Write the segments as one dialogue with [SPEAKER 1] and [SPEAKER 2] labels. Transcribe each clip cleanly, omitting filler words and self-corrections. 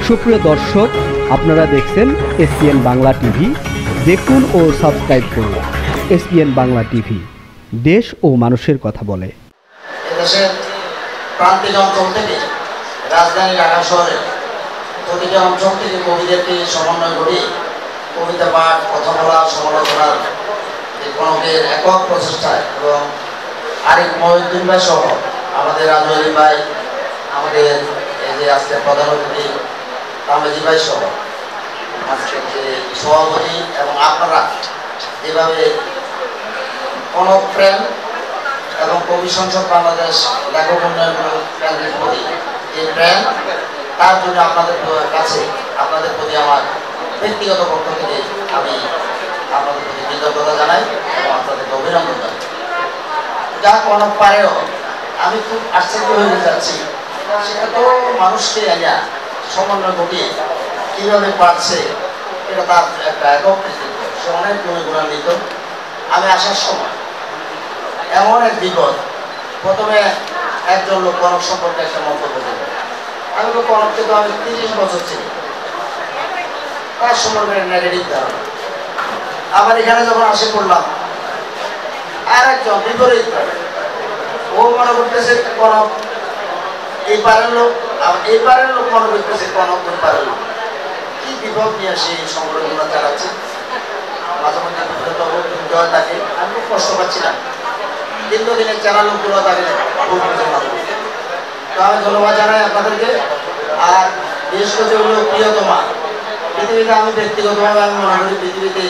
[SPEAKER 1] সুপ্রিয় দর্শক, আপনারা দেখছেন এসপিএন বাংলা টিভি। দেখুন ও সাবস্ক্রাইব করুন এসপিএন বাংলা টিভি, দেশ ও মানুষের কথা বলে।
[SPEAKER 2] এদেশের প্রান্তিক অঞ্চল থেকে রাজধানী ঢাকা শহরে প্রতিটা অঞ্চল থেকে কবিদেরকে সমন্বয় করে কবিতা পাঠ, কথা বলা, সমালোচনার গণকের একক প্রচেষ্টায় এবং আরিফ মহিউদ্দিন ভাই সহ আমাদের রাজু ভাই, আমাদের এই যে আজকে প্রধান অতিথি তামেজি ভাই সহ আজকে যে সভাপতি এবং আপনারা যেভাবে গণপ্রেম এবং কবি সংসদ বাংলাদেশ লেখক উন্নয়ন কেন্দ্রের প্রতি এই প্রেম, তার জন্য আপনাদের কাছে আপনাদের প্রতি আমার ব্যক্তিগত পক্ষ থেকে আমি আপনাদের প্রতি কৃতজ্ঞতা জানাই এবং আপনাদেরকে অভিনন্দন জানাই। যা কোনো পারেও আমি খুব আশ্চর্য হয়ে যাচ্ছি, সেটা তো মানুষকে এনে সমন্বয় ঘটিয়ে কীভাবে পারছে, এটা তার একটা একক কৃতিত্ব। সে অনেক গুণান্বিত। আমি আসার সময় এমন এক বিপদ, প্রথমে একজন লোক কনক সম্পর্কে একটা মন্তব্য দিল। আমি তো কনককে তো আমি 30 বছর চিনি, তার সম্পর্কে নেগেটিভ ধারণা। আবার এখানে যখন আসে পড়লাম, আর একজন বিপরীত, ও মনে করতেছে কনক এই পারের লোক, আর এই পারের লোক মনে করতেছে কনক ওই পারের লোক। কি বিপদ নিয়ে সেই সংগ্রহগুলো চালাচ্ছে। মাঝে মধ্যে বিপদ থাকে, আমি খুব কষ্ট পাচ্ছিলাম। দীর্ঘদিনের চেনা লোকগুলো তাকে তো আমি ধন্যবাদ জানাই আপনাদেরকে। আর বিশেষ করে হলো প্রিয়তমা, পৃথিবীতে আমি ব্যক্তিগতভাবে আমি মনে করি পৃথিবীতে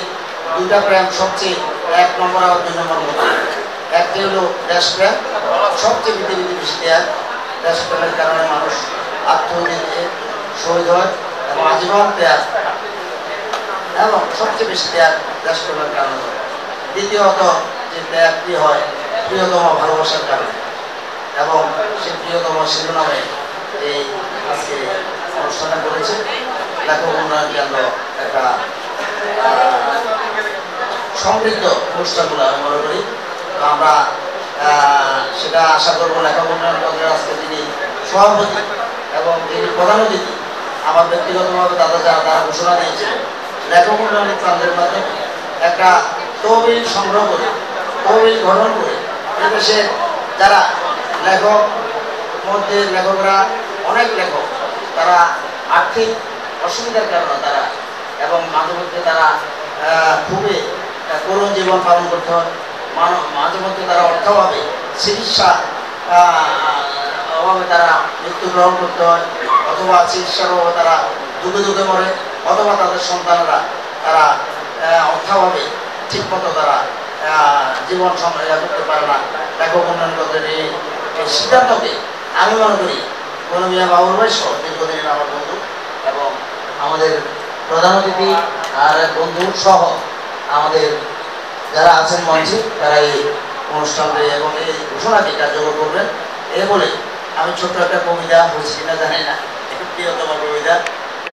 [SPEAKER 2] দুইটা প্রেম সবচেয়ে 1 নম্বর আর 2 নম্বর মতো। একটি হলো দেশপ্রেম, সবচেয়ে পৃথিবীতে বেশি দেয়। দেশপ্রেমের কারণে মানুষ আত্মহত্যা দিয়ে শহীদ হয় এবং আজীবন ত্যাগ, এবং সবচেয়ে বেশি ত্যাগ দেশপ্রেমের কারণে। দ্বিতীয়ত যে ত্যাগটি হয় প্রিয়তম ভালোবাসার কারণে, এবং সেই প্রিয়তম শিরোনামে এই আজকে অনুষ্ঠানটা করেছে লেখক উন্নয়ন কেন্দ্র। একটা সমৃদ্ধ অনুষ্ঠানগুলো আমি মনে করি। তো আমরা সেটা আশা করবো লেখক উন্নয়ন কেন্দ্রের আজকে যিনি সভাপতি এবং যিনি প্রধান অতিথি, আমার ব্যক্তিগতভাবে তারা ঘোষণা দিয়েছিলেন লেখক উন্নয়ন কেন্দ্রের মাধ্যমে একটা তহবিল সংগ্রহ করে, তহবিল গঠন করে এদেশে যারা লেখক, মধ্যে লেখকরা অনেক লেখক, তারা আর্থিক অসুবিধার কারণে তারা এবং মাঝে মধ্যে তারা খুবই করুণ জীবন পালন করতে হয়। মাঝে মধ্যে তারা অর্থাভাবে চিকিৎসা অভাবে তারা মৃত্যুগ্রহণ করতে হয়, অথবা চিকিৎসার অভাবে তারা যুগে যুগে মরে, অথবা তাদের সন্তানরা তারা অর্থাভাবে ঠিকমতো তারা জীবন সংগ্রহ করতে পারে না। লেখক উন্নয়ন কেন্দ্রের এই সিদ্ধান্তকে আমি মনে করি কোনো মিয়া বাবুর ভাই সহ দীর্ঘদিনের আমার বন্ধু এবং আমাদের প্রধান অতিথি আর বন্ধু সহ আমাদের যারা আছেন মঞ্চে, তারা এই অনুষ্ঠানটি এবং এই ঘোষণাটি কার্যকর করবেন। এ বলে আমি ছোট্ট একটা কবিতা বলছি কিনা জানি না, একটু প্রিয়তম কবিতা